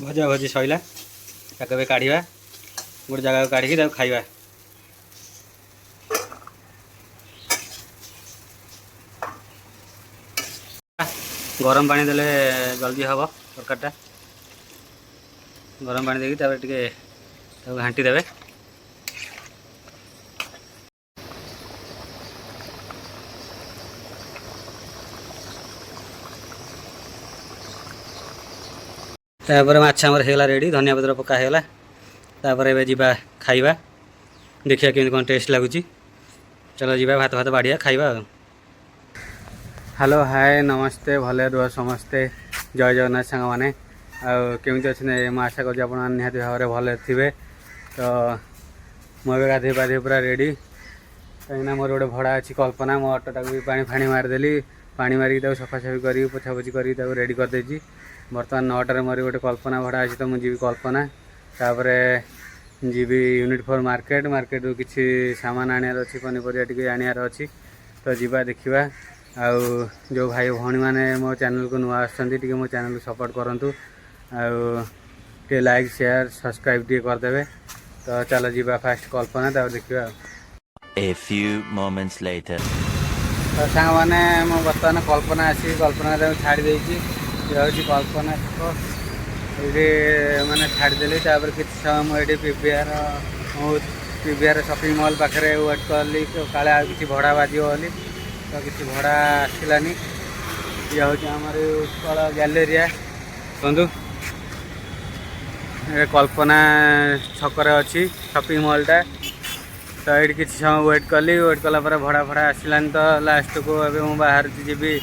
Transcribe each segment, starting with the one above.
भजा भजी सैला ताको काढ़ा गोटे जगह काढ़ी खाइबा। गरम पानी देले जल्दी हम तरकारीटा गरम पानी देकी घाटी देवे। तापर माछ आमर होगा रेडी धनिया पत्र पका होगा। तापर ए जा खाइबा देखिए केमती कौन टेस्ट लगुच। चलो जी भात भात बाढ़िया खाइबा। हेलो हाय नमस्ते भले रुह समस्ते जय जगन्नाथ सांग मैंने आमती अच्छे मैं आशा कर निहाती भाव में भले थे। तो मुझे गाधे पाधे पूरा रेडी कहीं मोर गोटे भड़ा अच्छी कल्पना मो अटोटा भी पानी फाणी मारिदेली पानी मारिक सफासफी कर पोछापोछी कर रेडी करदे। बर्तमान 9टार मोर गोटे कल्पना भड़ा अच्छी तो मुझे कल्पना तापर जी यूनिट फॉर मार्केट मार्केट किसी सामान आनार अच्छी पनीपरिया टी आनार अच्छी तो जीवा देखा। आउ जो भाई भौणी मैंने मो चैनल को नुआ आसछन्ति मो चैनल को सपोर्ट करंतु लाइक शेयर सब्सक्राइब टे करदे। तो चलो जीवा फास्ट कल्पना तापर देखा। A few moments later. तो सांग मैंने मो बर्तमान कल्पना आसी कल्पना छाड़ी देती ये कल्पना ये मैंने छाड़देली। किसी समय मुझे पीवीआर शॉपिंग मॉल पाखे वेट कली काले किसी भड़ा बाजो बोली तो किसी भड़ा आसलानी। ये हूँ आमर उत्कल गैलेरिया बंधु कल्पना छकरे अच्छी शॉपिंग मॉलटा। तो ये किसी समय वेट कला भड़ा भड़ा आसलानी तो लास्ट को अभी मुझे बाहर जी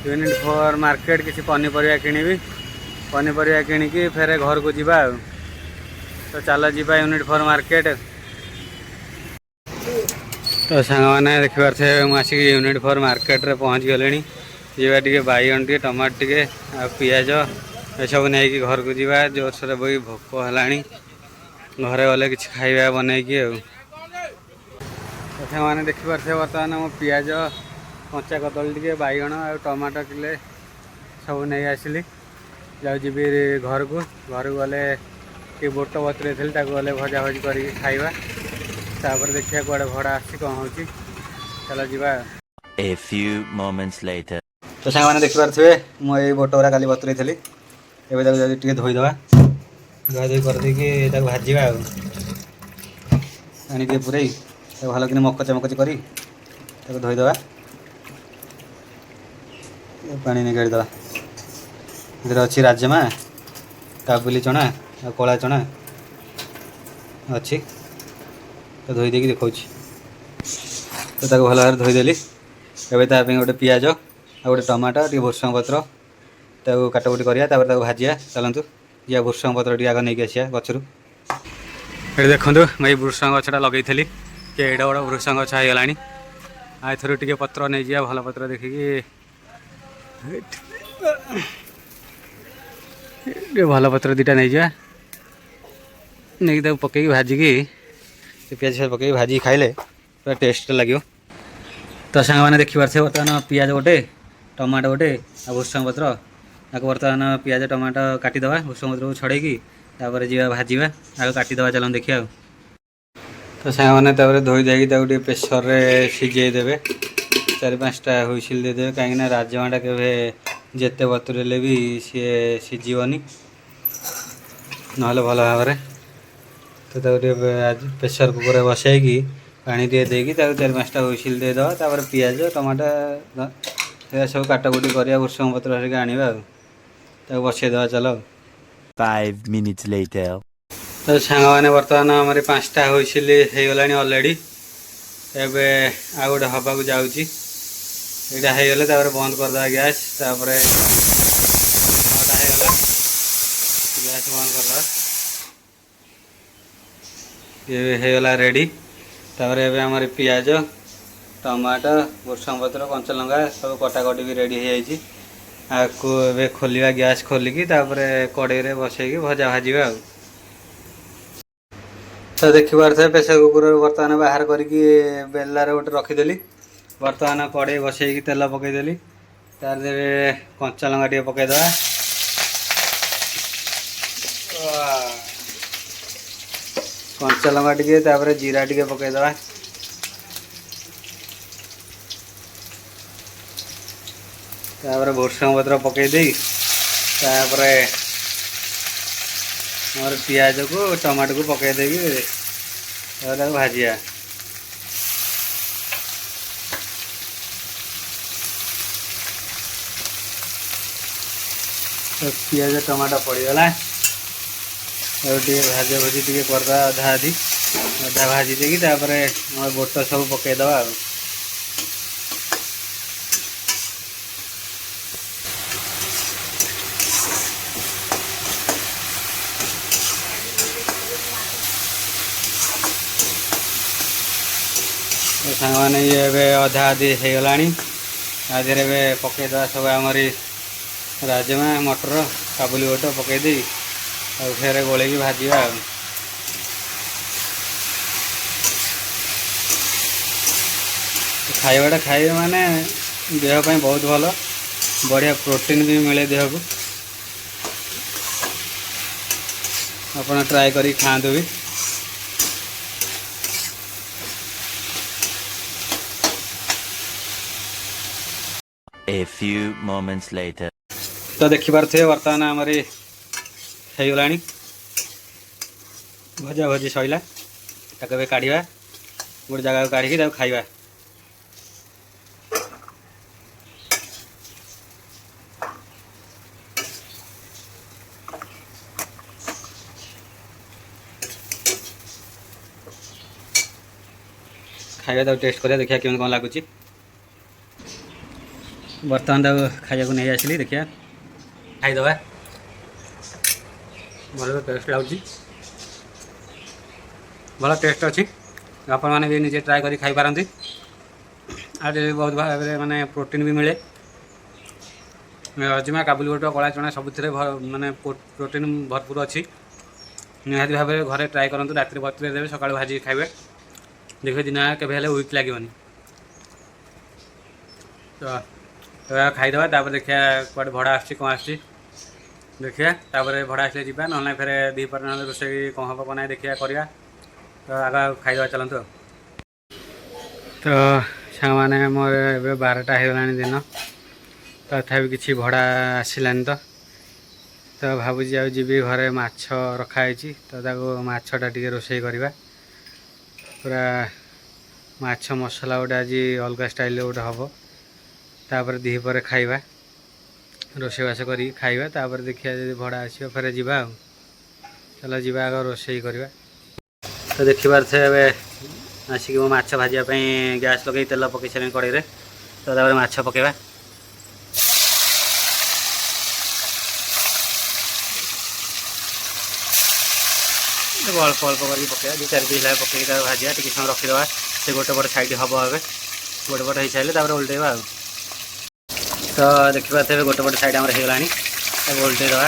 यूनिट फॉर मार्केट किसी पनीपरिया किनिबी पनीपरिया किणिकी फेर घर को जीवा। तो चलो जीवा यूनिट फॉर मार्केट। तो सांग मैंने देख पारे मुझे यूनिट फॉर मार्केट रे पहुँच गले। जीवा टे बैगन टे टमाटो टे आ पियाज ये सब नहीं घर को जीवा जोरसोर बही भोक है घरे गले कि खाଇବା बनईकी। तो मैंने देखिपे बर्तमान मो पियाज कंचा कदली टे बैगण आ टमाटो किले सब नहीं आसली जाऊँ जी घर को गले कि बोट बतरे थी गले भजा भजी कर खाइबा। तापर देखिए कड़े भड़ा आसी कौन हो। चलो जीवा। A few moments later. तो सांग मैंने देखिपे मुझे बोट गुरा काली बतरे थी एवं टे धोईदे धुआ धुई करदे भाजवा पानी टे पूरे भल कि मकचा मकची कर धोईदे पानी निकालीदे। इधर अच्छी राजमा काबुली चना और कला चना अच्छी तो धोई देकी देखा। तो भल भाव धोईदेली एवं गोटे पियाज आ गोटे टमाटो टे भूसंग पत्र काटाकुटी करा भाजिया। चलतु या भूसंग पत्र टे आग नहीं आसा गचर ये देखूँ मैं भूसंग गछटा लगे कि एडा बड़ा भूसंग गछ होगला आथर टे पत्र नहीं जा भल पत्र देखिकी भल पत्र दीटा नहीं जा नहीं पकई भाजिकी पियाज पकई भाजी खाइले पूरा टेस्ट लगे। तो सांग मैंने देखिपे बर्तमान पियाज गोटे टमाटो गोटे आ भूसंग पत्र आपको बर्तमान पियाज टमाटो काटिदे भूसंग पत्र को छड़ेकी जी भाजवा आगे काटिदे। चलो देखिए। तो सांग मैंने धोई देकी प्रेसर रे सीझे देवे 4-5टा हुइसिल देदेवे कहीं राजमाटा के जिते बतुरेले भी सी सीझीबनी ना भल भाव में। तो प्रेसर कुकर बसैकी पानी टे देकी 4-5टा हुइसिल देदेव तापर पियाज टमाटो सब काटाकुटी करा भूसंग पत्र हरिका आनिबा बसईदे। चलो 5 minutes later. तो सांग मैंने बर्तमान आम 5टा हुइसिल होगला अलरेडी एवं आ गए हवा को जाऊँगी यहाँ होगले बंद करदे गैस तापर 9टा होगला गैस बंद करदे ये होगला रेडी। तापर एवं आम पियाज टमाटो भूसंग पत्र कंचा लंका सब कटाकटी भी रेडी हो जाए। आपको ए खोलिया गैस खोलिकी कड़े बसैकी भजा भाजवा। तो देखी पारे प्रेसर कुकर बर्तमान बाहर करके बेलार गोटे रखीदेली बर्तमान कड़े बसैकी तेल पकईदेली तार कंचा लंका टे पकईदे कंचा लंका टिके तापर जीरा टिके पकईदवा तापर भुर्संग पत्र पकई दे तापर और पियाज को टमाटो को पकई देगी भाजिया तो पियाज टमाटो पड़गला और भाजा भजी टे करदा अधा आधी अधा भाजी देगी बोट सब पकईदवा सांग मैंने ये अधा आधी हो गला आधे पकईदा सब आमरी राजमा मटर काबुली बुट पकईदे और फेर गोल भाजा खाइबाटा खाइबे माने देहपाई बहुत भल बढ़िया प्रोटीन भी मिले देह को अपना ट्राए करी खातु भी A few moments later. तो देखी पारे बर्तमान आमरी हो गला भजा भजी सैला ताके काढ़ा गोटे जगह काढ़ी खाइबा खाइबा टेस्ट करिया देखिया केमन कौन लगुच बर्तमान खाइबा को नहीं आसली देखिया खाईदबा भल टेस्ट लगुच भल टेस्ट अच्छी आपण मैंने भी निजे ट्राए करी खाई पारती आज बहुत भाव माने प्रोटीन भी मिले राजमा काबुली बुट कला चना सब माने प्रोटीन भरपूर अच्छी निहाती भाव में घरे ट्राए करूँ रात बतुरे देवे सका भाजी खाइबे देखिए दिन के वीक लगे तो खाईदबा तापर देखिया कड़े भड़ा आसी कौन आसी देखिया तापर भड़ा आसले जावा ना फिर दीपर ना रोषे कौन हम कौन देखिया करिया तो आग खाईदबा चलतु तो सांग मैंने मोर ए 12टा होगा दिन तथापि किसी भड़ा आसलानी तो भावुची आ जी घरे माछ रखाई तो माछटा टी रोषे करवा पूरा माछ मसला गोटे आज अलग स्टाइल गोटे हम तापर दीपर खाइबा रोषेबास कर खाइबा तापर देखिया जब भड़ा आसो फेर जावा चलो जावा आग रोषे करवा तो देखी पारे आसिक मो माछ भाजापी गैस लगे तेल पकई सारे कड़े तो तापर माछ पकेबा अल्प अल्प कर पकेबा 2-4 पीस पकई भाजा टी समय रखीदे से गोटे पट साइड हम ए गोटे पट हो सारे उल्टेबा तो देखी पारे गोटे पट साइड आम होगा उल्टेदवा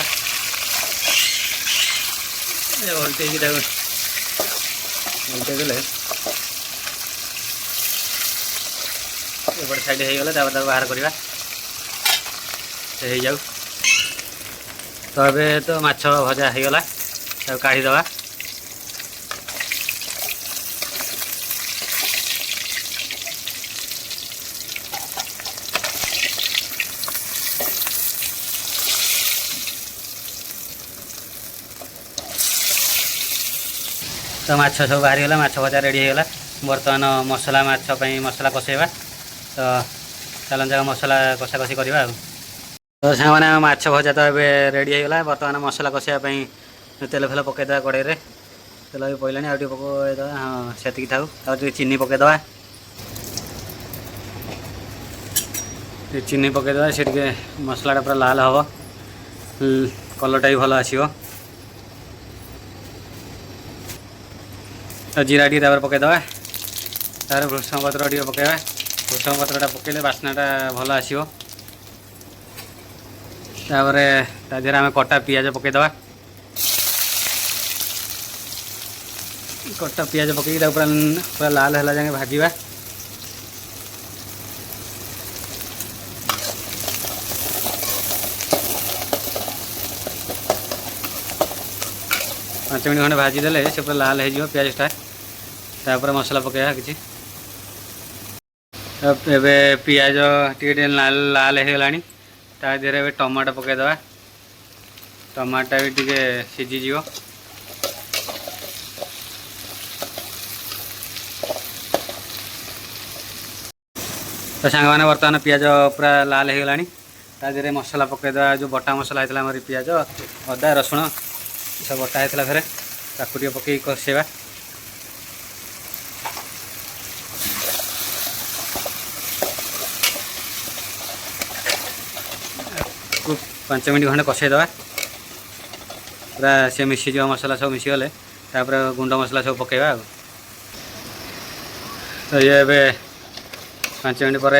उल्टे उल्टे देले एपटे साइड होगला बाहर करवा हो जाऊ तो ये तो माछ भजा होगला काढ़ीदवा तो माछ सब बाहरी गला माछ भजा रेडी होगा बर्तमान मसला माछपाई मसला कषेबा तो चलन जगह मसला कषा कषि करवा तो सामने माछ भजा तो ये रेडी होगा बर्तमान मसला कषापी तेल फेल पकईदे कड़े तेल भी पड़लानी आगे पकईदे हाँ से था चीनी पकईदे चीनी पकईदे से मसलाटा पूरा लाल हम कलरटा भी भल आसो तो जीरा टी पकईदे तार भृषंग पत्र टे पकईबा भृषंग पत्रटा पकईले बास्नाटा भल आसो तापर तादेह आम कटा पियाज पकईदे कटा पियाज पकई पूरा लाल है जाए भाजवा 5 मिनट खंडे भाजीदेले से पूरा लाल हो पियाजटा तापर मसला पकड़ा कि एबे पियाज टे लाल लाल होगला ता देहरे ए टमाटो पकईदे टमाटा भी टे सीझीज तो सांग मैंने बर्तमान पियाज पूरा लाल होगला ता देहरे मसला पकईदे जो बटा मसला होता है पियाज अदा रसुण सब बटा होता फेर ताकू पकई कषेवा को 5 मिनट खंडे कषेदे पूरा सी मिसीज मसला सब मिसीगले गुंड मसला सब पकईवा तो ये 5 मिनट पर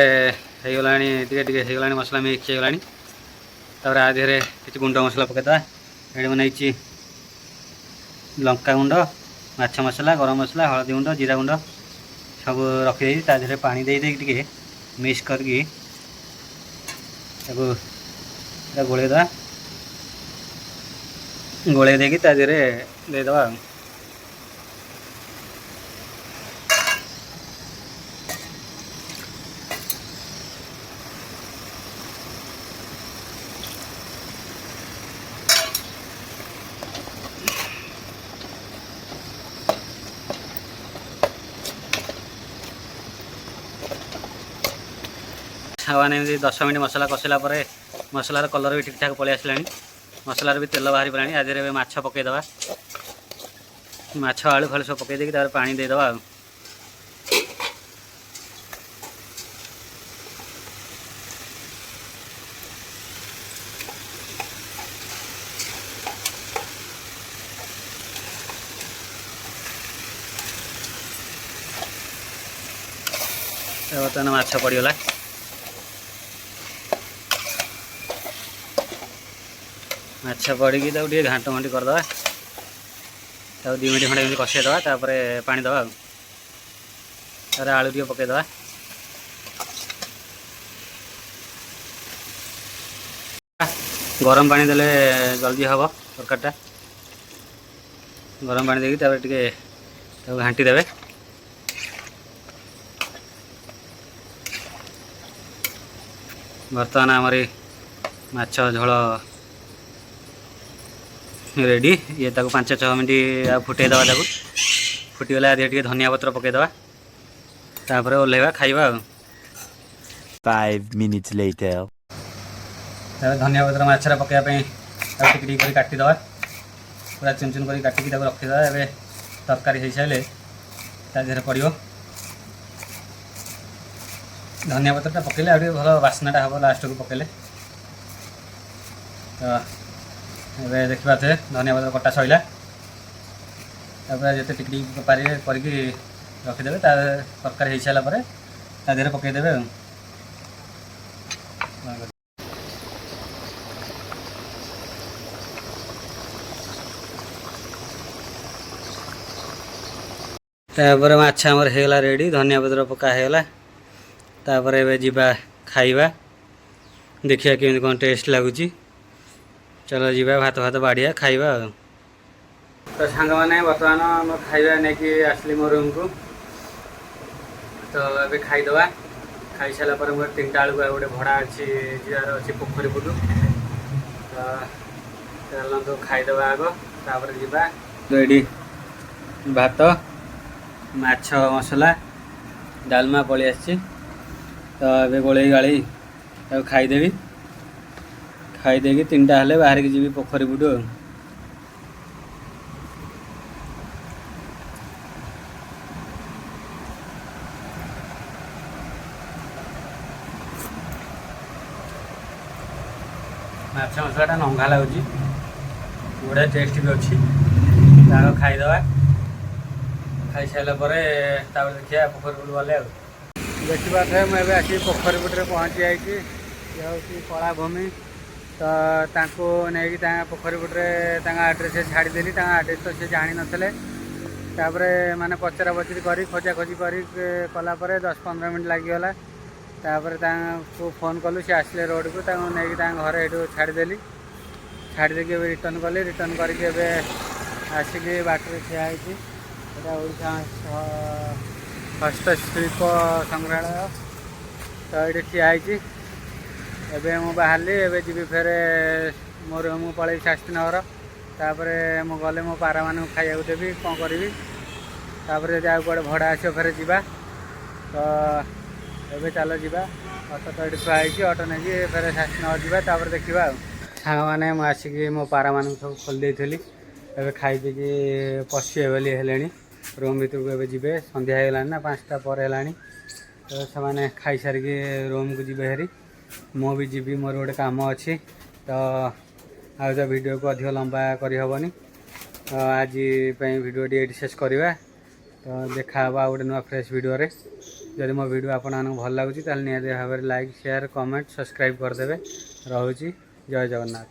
होगला टे मसला मिक्स होगला आधे किसी गुंड मसला पकईदे ये बनाई लंका गुंड माछ मसला गरम मसला हलदी गुंड जीरा गुंड सब रखी ताधे पानी दे टे मिक्स करके गोलेदा गोले देकी ताधे देदवा छावाने 10 मिनट मसला कषला मसलार कलर भी ठीक ठाक पलि आसला मसलार भी तेल बाहरी पड़ा आधे माछ पकईदे माछ आलू फालू सब पकई देकी पानी देदवा बर्तमान माछ पड़गला माछ पड़ी टे घाट घंटी करदे 2 मिनट खंडे कषेदे तापर पानी दवा तार आलू टे पकईदे गरम पानी देले जल्दी हम तरकारीटा गरम पानी देकी टे घाटी देवे बर्तमान आमरी माछ झोल रेडी ये 5-6 मिनट फुटेदवा फुटीगला आधे टे धनिया पत्र पकईदे तापर ओल्हेवा खाइबा 5 minutes later. धनिया पत्र माछरा पकड़ापी टिक टिक काटिदे पूरा चुन चुन कर काटिकी रखीदे ए तरकारी हो सारे तादेह पड़ो धनिया पत्रटा पकईले आ भल बास्नाटा हम लास्ट को पकईले तो ये देखा थे धनिया पत्र कटा सैला जिते टिक टिक पारे करके रखीदे तरकारी हो सारापर तादेह पकईदे तापर माछ आमर होगला रेडी धनिया पत्र पका होगला तापर ए जीवा खाइबा देखिए केमी कौन टेस्ट लगुच चलो जीवा भात भात बाड़िया खाइबा तो सांग मैंने बर्तमान खाइबा नहीं आसली मो रूम को तो ये खाईदे खाई सारापर मोर 3टा बेलू गोटे भड़ा अच्छी जीवार अच्छी पोखरी पुटू तो चलते खाईदे आग तापर जीवा रेडी भात माछ मसला डालमा पलि आसी तो ये गोले गाड़ी खाईदेवी खाईदेकी 3टा हेल्ले बाहर की जी पोखरी बुटू माछ मसलाटा नंगा लगुच बड़ा टेस्ट भी अच्छी खाईदे खाई सारापर देखिए पोखरी बुट गले देखा थे मुझे आसिक पोखरी बुटे पहुँची जाइए ये कला भूमि तो नहीं पोखरी बुटे आड्रेस छाड़देली आड्रेस तो सी जानी नथिले माने पचरा पचरी कर खोजा खोजी कलापर 10-15 मिनट लगिगला को फोन कलु सी आसले रोड को नहीं घरे ये छाड़देली छाड़देकी रिटर्न कली रिटर्न करके ଆସିକି ବାଟରେ ଠିଆ ହେଇଛି। ଏଇଟା ଓଡ଼ିଶା ହସ୍ତଶିଳ୍ପ ସଂଗ୍ରହାଳୟ। ତ ଏଇଠି ଠିଆ ହେଇଛି। ଏବେ ମୁଁ ବାହାରିଲି, ଏବେ ଯିବି ଫେରେ ମୋ ରୁମ୍କୁ ପଳେଇବି ଶାସ୍ତ୍ରୀନଗର। ତାପରେ ମୁଁ ଗଲେ ମୋ ପାରାମାନଙ୍କୁ ଖାଇବାକୁ ଦେବି, କ'ଣ କରିବି। ତାପରେ ଯଦି ଆଉ କୁଆଡ଼େ ଭଡ଼ା ଆସିବ ଫେରେ ଯିବା। ତ ଏବେ ଚାଲ ଯିବା। ଅଟୋ ତ ଏଠି ଥୁଆ ହେଇଛି, ଅଟୋ ନେଇକି ଫେରେ ଶାସ୍ତ୍ରୀନଗର ଯିବା। ତାପରେ ଦେଖିବା ଆଉ। ସାଙ୍ଗମାନେ ମୁଁ ଆସିକି ମୋ ପାରାମାନଙ୍କୁ ସବୁ ଖୋଲି ଦେଇଥିଲି। ଏବେ ଖାଇ ପିଇକି ପଶିବେ ବୋଲି ହେଲେଣି ରୁମ୍ ଭିତରକୁ। ଏବେ ଯିବେ, ସନ୍ଧ୍ୟା ହେଇଗଲାଣି ନା, 5ଟା ପରେ ହେଲାଣି। ତ ସେମାନେ ଖାଇସାରିକି ରୁମ୍କୁ ଯିବେ ହେରି। ମୁଁ ବି ଯିବି, ମୋର ଗୋଟେ କାମ ଅଛି। ତ ଆଉ ତ ଭିଡ଼ିଓକୁ ଅଧିକ ଲମ୍ବା କରିହେବନି। ତ ଆଜି ପାଇଁ ଭିଡ଼ିଓଟି ଏଇଠି ଶେଷ କରିବା। ତ ଦେଖାହେବ ଆଉ ଗୋଟେ ନୂଆ ଫ୍ରେଶ୍ ଭିଡ଼ିଓରେ। ଯଦି ମୋ ଭିଡ଼ିଓ ଆପଣମାନଙ୍କୁ ଭଲ ଲାଗୁଛି ତାହେଲେ ନିହାତି ଭାବରେ ଲାଇକ୍, ସେୟାର, କମେଣ୍ଟ, ସବସ୍କ୍ରାଇବ୍ କରିଦେବେ। ରହୁଛି, ଜୟ ଜଗନ୍ନାଥ।